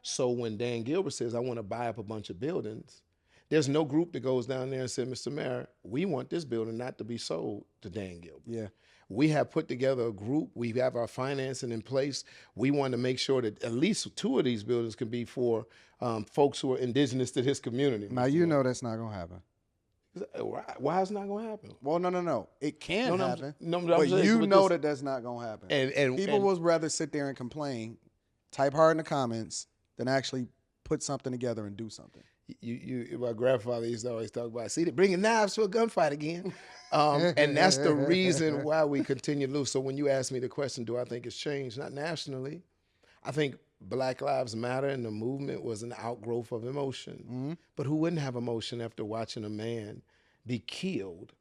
So when Dan Gilbert says, I want to buy up a bunch of buildings, there's no group that goes down there and says, Mr. Mayor, we want this building not to be sold to Dan Gilbert. Yeah. We have put together a group. We have our financing in place. We want to make sure that at least 2 of these buildings can be for folks who are indigenous to this community. Now, you know that's not going to happen. Why is it not going to happen? Well, no. It can happen. But you know that that's not going to happen. And people would rather sit there and complain, type hard in the comments, than actually put something together and do something. My grandfather used to always talk about, see, they're bringing knives to a gunfight again. And that's the reason why we continue to lose. So when you ask me the question, do I think it's changed? Not nationally. I think Black Lives Matter and the movement was an outgrowth of emotion. Mm-hmm. But who wouldn't have emotion after watching a man be killed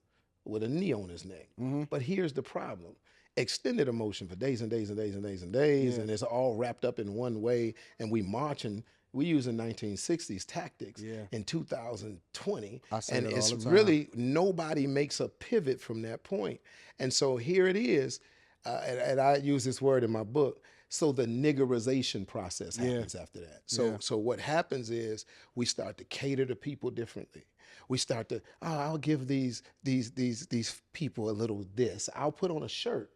with a knee on his neck? Mm-hmm. But here's the problem. Extended emotion for days and days and days and days and days, and it's all wrapped up in one way, and we marching. We using 1960s tactics in 2020, and it's really nobody makes a pivot from that point. And so here it is, and I use this word in my book. So the niggerization process happens after that. So what happens is we start to cater to people differently. We start to, I'll give these people a little this. I'll put on a shirt.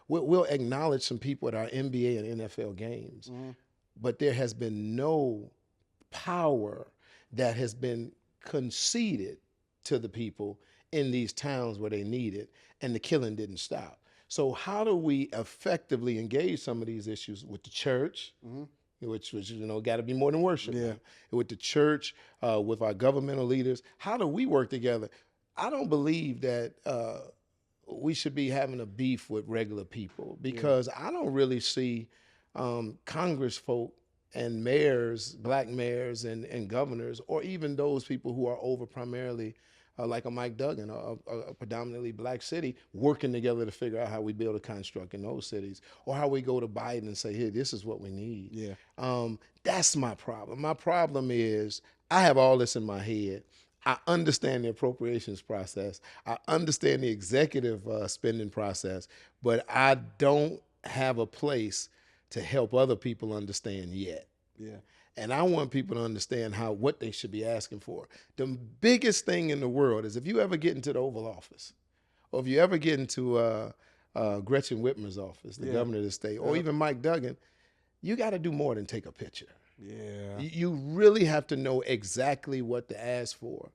We'll acknowledge some people at our NBA and NFL games. Mm-hmm. But there has been no power that has been conceded to the people in these towns where they need it, and the killing didn't stop. So how do we effectively engage some of these issues with the church, which got to be more than worship, with the church, with our governmental leaders? How do we work together? I don't believe that we should be having a beef with regular people, because I don't really see Congress folk and mayors, black mayors and governors, or even those people who are over primarily like a Mike Duggan, a predominantly black city, working together to figure out how we build a construct in those cities, or how we go to Biden and say, hey, this is what we need. Yeah. That's my problem. My problem is I have all this in my head. I understand the appropriations process. I understand the executive spending process, but I don't have a place to help other people understand yet. Yeah. And I want people to understand what they should be asking for. The biggest thing in the world is if you ever get into the Oval Office, or if you ever get into Gretchen Whitmer's office, the governor of the state, or even Mike Duggan, you got to do more than take a picture. Yeah. You really have to know exactly what to ask for.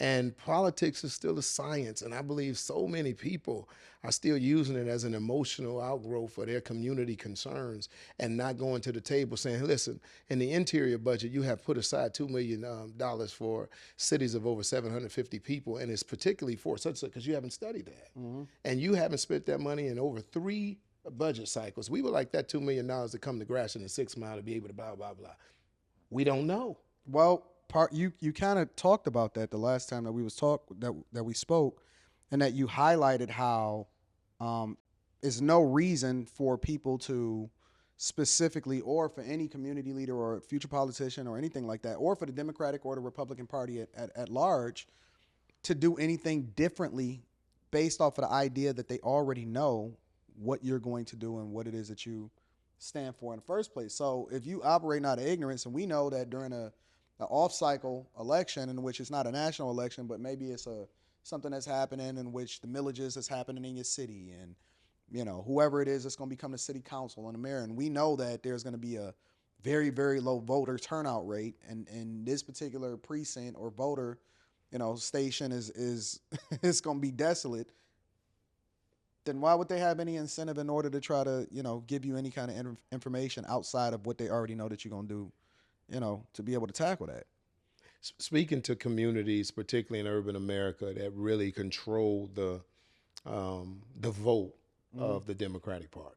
And politics is still a science, and I believe so many people are still using it as an emotional outgrowth for their community concerns, and not going to the table saying, listen, in the interior budget, you have put aside $2 million for cities of over 750 people, and it's particularly for such because you haven't studied that. Mm-hmm. And you haven't spent that money in over 3 budget cycles. We would like that $2 million to come to Gratiot and 6 Mile to be able to blah, blah, blah. We don't know. Well, you kind of talked about that the last time that we spoke, and that you highlighted how there's no reason for people to specifically, or for any community leader or future politician or anything like that, or for the Democratic or the Republican Party at large, to do anything differently based off of the idea that they already know what you're going to do and what it is that you stand for in the first place. So if you operate out of ignorance, and we know that during an off-cycle election, in which it's not a national election, but maybe it's something that's happening in which the millages is happening in your city, and whoever it is that's going to become the city council and the mayor, and we know that there's going to be a very, very low voter turnout rate, and this particular precinct or voter station is it's going to be desolate. Then why would they have any incentive in order to try to give you any kind of information outside of what they already know that you're going to do, to be able to tackle that? Speaking to communities, particularly in urban America, that really control the vote of the Democratic Party.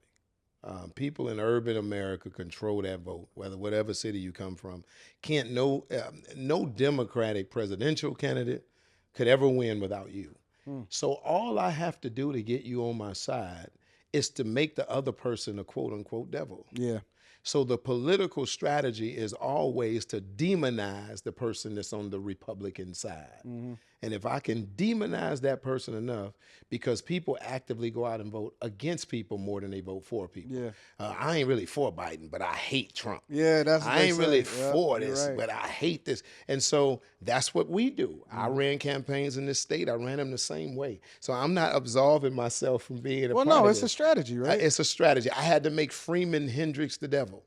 People in urban America control that vote, whatever city you come from. No Democratic presidential candidate could ever win without you. So all I have to do to get you on my side is to make the other person a quote unquote devil. Yeah. So the political strategy is always to demonize the person that's on the Republican side. Mm-hmm. And if I can demonize that person enough, because people actively go out and vote against people more than they vote for people. Yeah. I ain't really for Biden, but I hate Trump. Yeah, that's what I they ain't really say. Yep, for you're this, right. but I hate this. And so that's what we do. I ran campaigns in this state. I ran them the same way. So I'm not absolving myself from being a Well, part no, of it's a this. strategy, right? It's a strategy. I had to make Freeman Hendricks the devil.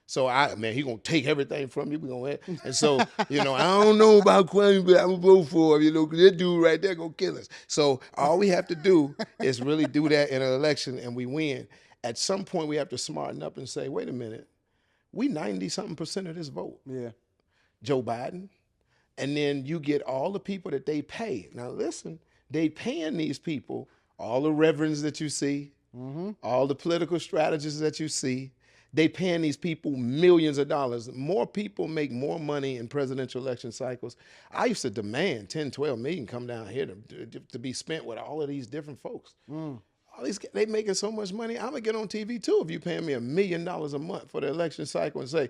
So he gonna take everything from you. We gonna, and so I don't know about Kwame, but I'm gonna vote for him. Because that dude right there gonna kill us. So all we have to do is really do that in an election, and we win. At some point, we have to smarten up and say, wait a minute, we 90-something% of this vote. Yeah. Joe Biden, and then you get all the people that they pay. Now listen, they paying these people, all the reverends that you see, all the political strategists that you see. They paying these people millions of dollars. More people make more money in presidential election cycles. I used to demand 10, 12 million come down here to be spent with all of these different folks. All these, they making so much money. I'm gonna get on TV too if you paying me $1 million a month for the election cycle and say,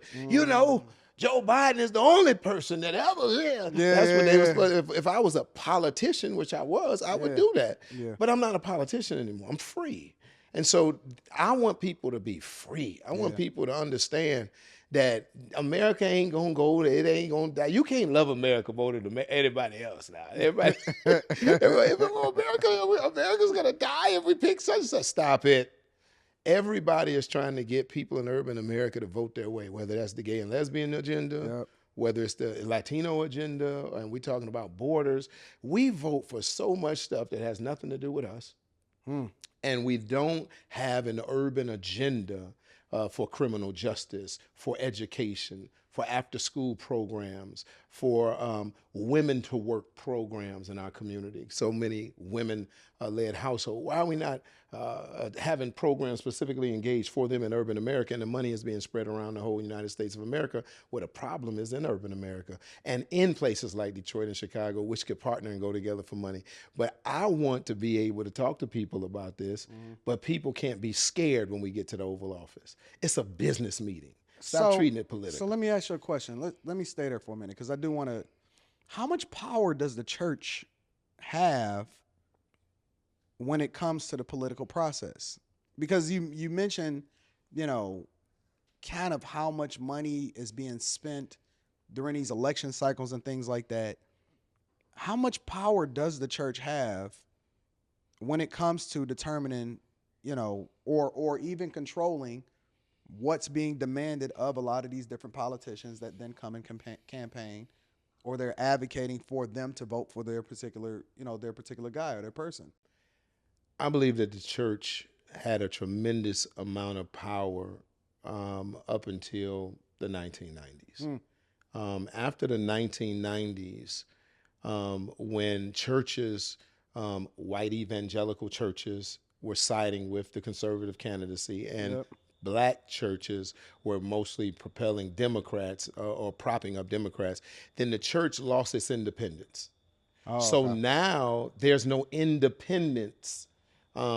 Joe Biden is the only person that ever. Yeah, that's what they was. If I was a politician, which I was, I would do that. Yeah. But I'm not a politician anymore. I'm free. And so I want people to be free. I want people to understand that America ain't gonna go. It ain't gonna die. You can't love America more than anybody else now. Everybody, America's gonna die if we pick such and such. Stop it. Everybody is trying to get people in urban America to vote their way, whether that's the gay and lesbian agenda, whether it's the Latino agenda, and we're talking about borders. We vote for so much stuff that has nothing to do with us. And we don't have an urban agenda for criminal justice, for education, for after-school programs, for women to work programs in our community. So many women-led households. Why are we not having programs specifically engaged for them in urban America, and the money is being spread around the whole United States of America, where the problem is in urban America and in places like Detroit and Chicago, which could partner and go together for money. But I want to be able to talk to people about this, but people can't be scared when we get to the Oval Office. It's a business meeting. Stop treating it political. So let me ask you a question. Let me stay there for a minute, because I do want to. How much power does the church have when it comes to the political process? Because you mentioned, kind of how much money is being spent during these election cycles and things like that. How much power does the church have when it comes to determining, or even controlling what's being demanded of a lot of these different politicians that then come and campaign, or they're advocating for them to vote for their particular guy or their person? I believe that the church had a tremendous amount of power up until the 1990s. After the 1990s, when churches, white evangelical churches, were siding with the conservative candidacy, and black churches were mostly propelling Democrats or propping up Democrats, then the church lost its independence. Now there's no independence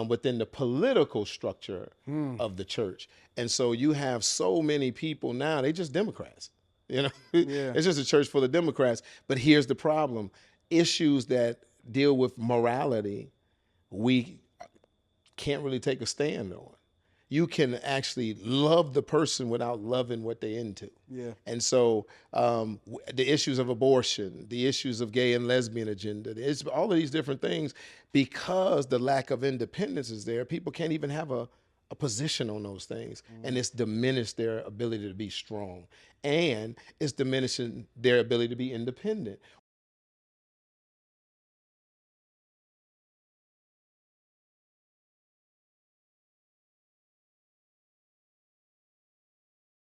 within the political structure of the church. And so you have so many people now, they just Democrats. It's just a church full of Democrats. But here's the problem. Issues that deal with morality, we can't really take a stand on. You can actually love the person without loving what they're into. And so the issues of abortion, the issues of gay and lesbian agenda, it's all of these different things, because the lack of independence is there, people can't even have a position on those things. And it's diminished their ability to be strong. And it's diminishing their ability to be independent.